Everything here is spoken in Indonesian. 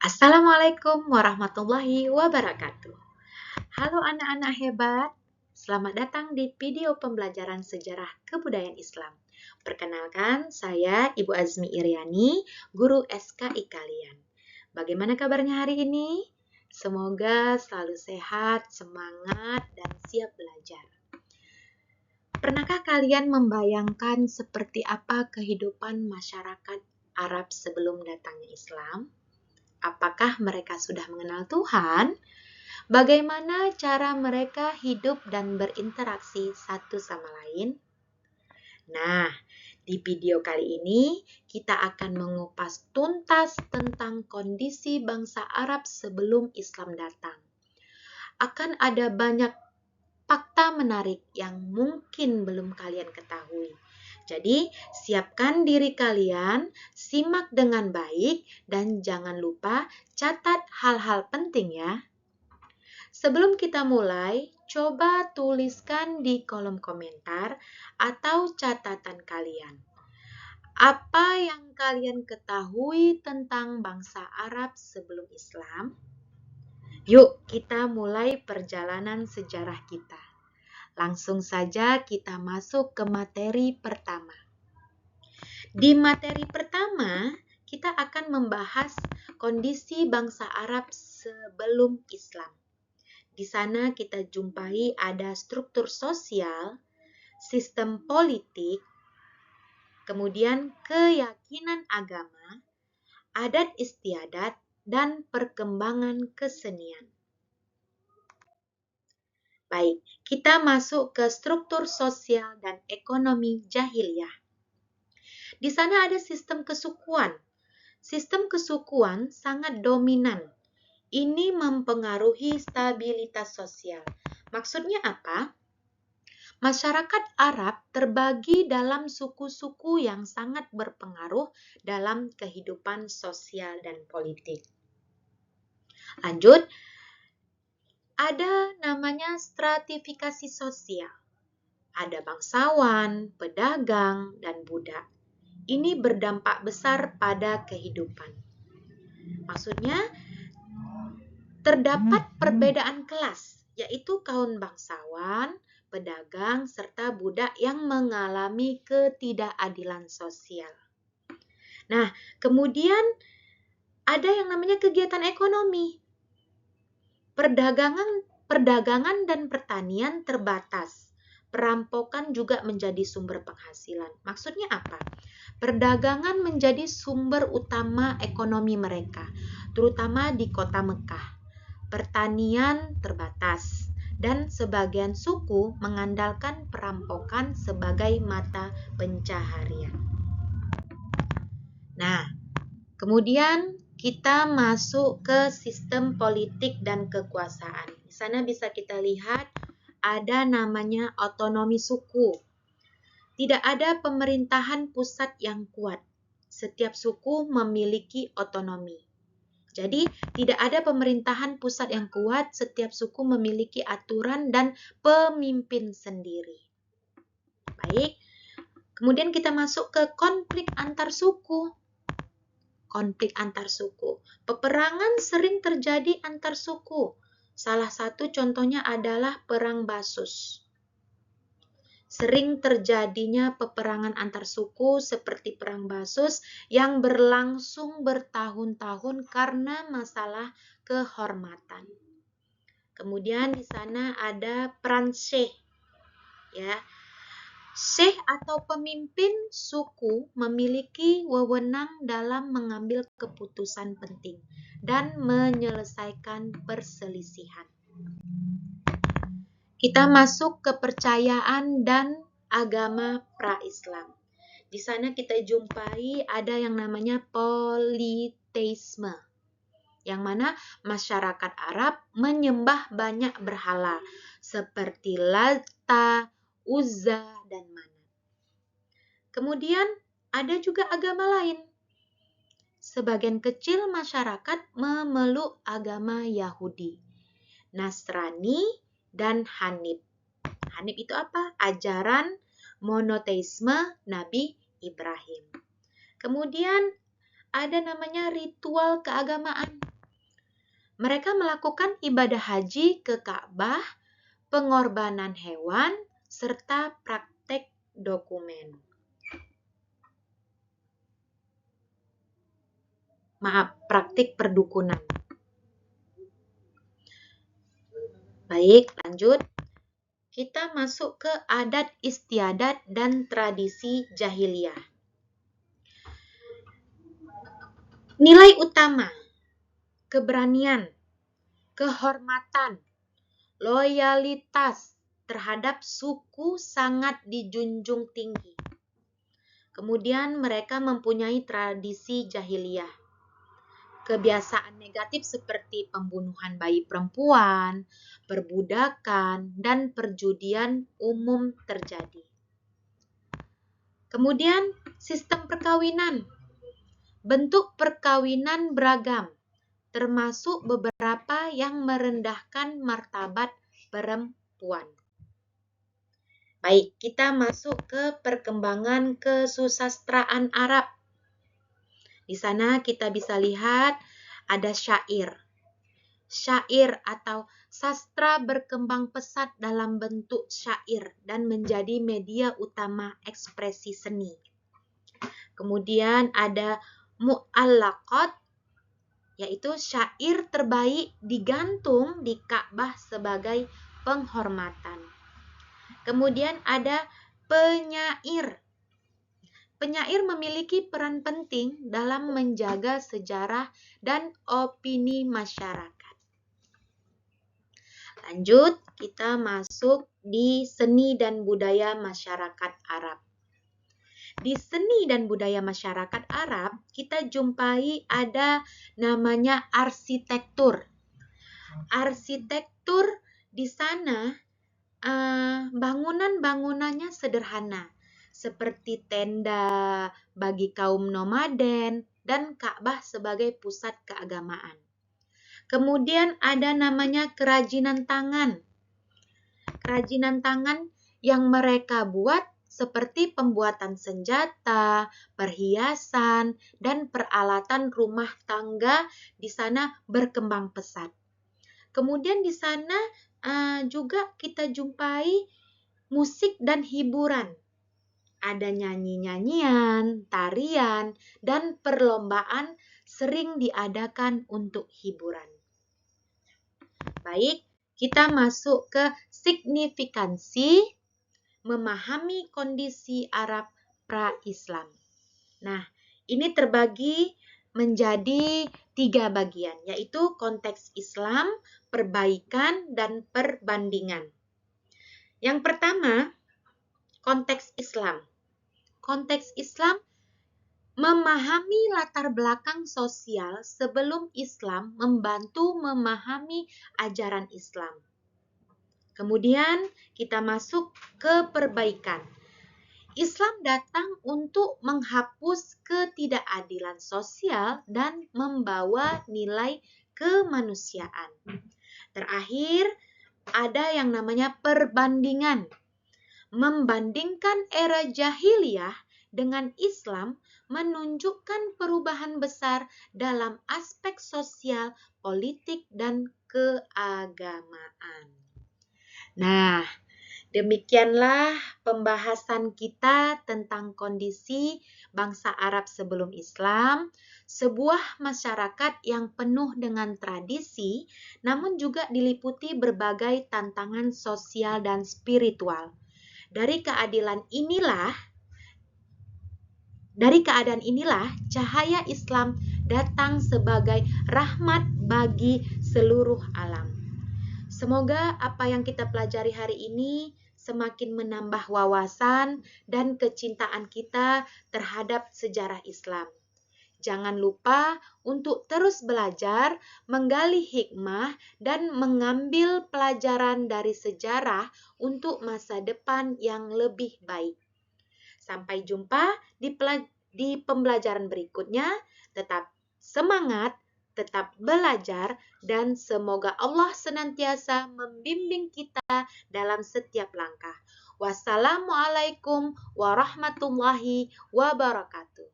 Assalamualaikum warahmatullahi wabarakatuh. Halo anak-anak hebat, selamat datang di video pembelajaran sejarah kebudayaan Islam. Perkenalkan, saya Ibu Azmi Iriani, guru SKI kalian. Bagaimana kabarnya hari ini? Semoga selalu sehat, semangat, dan siap belajar. Pernahkah kalian membayangkan seperti apa kehidupan masyarakat Arab sebelum datangnya Islam? Apakah mereka sudah mengenal Tuhan? Bagaimana cara mereka hidup dan berinteraksi satu sama lain? Nah, di video kali ini kita akan mengupas tuntas tentang kondisi bangsa Arab sebelum Islam datang. Akan ada banyak fakta menarik yang mungkin belum kalian ketahui. Jadi, siapkan diri kalian, simak dengan baik, dan jangan lupa catat hal-hal penting ya. Sebelum kita mulai, coba tuliskan di kolom komentar atau catatan kalian. Apa yang kalian ketahui tentang bangsa Arab sebelum Islam? Yuk, kita mulai perjalanan sejarah kita. Langsung saja kita masuk ke materi pertama. Di materi pertama, kita akan membahas kondisi bangsa Arab sebelum Islam. Di sana kita jumpai ada struktur sosial, sistem politik, kemudian keyakinan agama, adat istiadat, dan perkembangan kesenian. Baik, kita masuk ke struktur sosial dan ekonomi jahiliyah. Di sana ada sistem kesukuan. Sistem kesukuan sangat dominan. Ini mempengaruhi stabilitas sosial. Maksudnya apa? Masyarakat Arab terbagi dalam suku-suku yang sangat berpengaruh dalam kehidupan sosial dan politik. Lanjut. Ada namanya stratifikasi sosial. Ada bangsawan, pedagang, dan budak. Ini berdampak besar pada kehidupan. Maksudnya, terdapat perbedaan kelas, yaitu kaum bangsawan, pedagang, serta budak yang mengalami ketidakadilan sosial. Nah, kemudian ada yang namanya kegiatan ekonomi. Perdagangan dan pertanian terbatas. Perampokan juga menjadi sumber penghasilan. Maksudnya apa? Perdagangan menjadi sumber utama ekonomi mereka, terutama di kota Mekah. Pertanian terbatas, dan sebagian suku mengandalkan perampokan sebagai mata pencaharian. Nah, kemudian kita masuk ke sistem politik dan kekuasaan. Di sana bisa kita lihat ada namanya otonomi suku. Tidak ada pemerintahan pusat yang kuat. Setiap suku memiliki otonomi. Jadi, tidak ada pemerintahan pusat yang kuat, setiap suku memiliki aturan dan pemimpin sendiri. Baik, kemudian kita masuk ke konflik antar suku. Konflik antar suku. Peperangan sering terjadi antar suku. Salah satu contohnya adalah Perang Basus. Sering terjadinya peperangan antar suku seperti Perang Basus yang berlangsung bertahun-tahun karena masalah kehormatan. Kemudian di sana ada peran syekh. Ya. Syekh atau pemimpin suku memiliki wewenang dalam mengambil keputusan penting dan menyelesaikan perselisihan. Kita masuk ke kepercayaan dan agama pra-Islam. Di sana kita jumpai ada yang namanya politeisme, yang mana masyarakat Arab menyembah banyak berhala seperti Lata, Uzza, dan Manat. Kemudian ada juga agama lain. Sebagian kecil masyarakat memeluk agama Yahudi, Nasrani, dan Hanif. Hanif itu apa? Ajaran monoteisme Nabi Ibrahim. Kemudian ada namanya ritual keagamaan. Mereka melakukan ibadah haji ke Ka'bah, pengorbanan hewan, serta praktek dokumen. Praktik perdukunan. Baik, lanjut. Kita masuk ke adat istiadat dan tradisi jahiliyah. Nilai utama, keberanian, kehormatan, loyalitas terhadap suku sangat dijunjung tinggi. Kemudian mereka mempunyai tradisi jahiliyah. Kebiasaan negatif seperti pembunuhan bayi perempuan, perbudakan, dan perjudian umum terjadi. Kemudian sistem perkawinan. Bentuk perkawinan beragam, termasuk beberapa yang merendahkan martabat perempuan. Baik, kita masuk ke perkembangan kesusastraan Arab. Di sana kita bisa lihat ada syair. Syair atau sastra berkembang pesat dalam bentuk syair dan menjadi media utama ekspresi seni. Kemudian ada mu'allaqat, yaitu syair terbaik digantung di Ka'bah sebagai penghormatan. Kemudian ada penyair. Penyair memiliki peran penting dalam menjaga sejarah dan opini masyarakat. Lanjut, kita masuk di seni dan budaya masyarakat Arab. Di seni dan budaya masyarakat Arab, kita jumpai ada namanya arsitektur. Arsitektur di sana bangunan-bangunannya sederhana, seperti tenda bagi kaum nomaden dan Ka'bah sebagai pusat keagamaan. Kemudian ada namanya kerajinan tangan. Kerajinan tangan yang mereka buat seperti pembuatan senjata, perhiasan, dan peralatan rumah tangga di sana berkembang pesat. Kemudian di sana juga kita jumpai musik dan hiburan. Ada nyanyi-nyanyian, tarian, dan perlombaan sering diadakan untuk hiburan. Baik, kita masuk ke signifikansi memahami kondisi Arab pra-Islam. Nah, ini terbagi menjadi 3 bagian, yaitu konteks Islam, perbaikan, dan perbandingan. Yang pertama, konteks Islam. Konteks Islam memahami latar belakang sosial sebelum Islam membantu memahami ajaran Islam. Kemudian kita masuk ke perbaikan. Islam datang untuk menghapus ketidakadilan sosial dan membawa nilai kemanusiaan. Terakhir, ada yang namanya perbandingan. Membandingkan era jahiliyah dengan Islam menunjukkan perubahan besar dalam aspek sosial, politik, dan keagamaan. Nah, demikianlah pembahasan kita tentang kondisi bangsa Arab sebelum Islam, sebuah masyarakat yang penuh dengan tradisi, namun juga diliputi berbagai tantangan sosial dan spiritual. Dari keadaan inilah cahaya Islam datang sebagai rahmat bagi seluruh alam. Semoga apa yang kita pelajari hari ini semakin menambah wawasan dan kecintaan kita terhadap sejarah Islam. Jangan lupa untuk terus belajar, menggali hikmah, dan mengambil pelajaran dari sejarah untuk masa depan yang lebih baik. Sampai jumpa di pembelajaran berikutnya. Tetap semangat, tetap belajar, dan semoga Allah senantiasa membimbing kita dalam setiap langkah. Wassalamualaikum warahmatullahi wabarakatuh.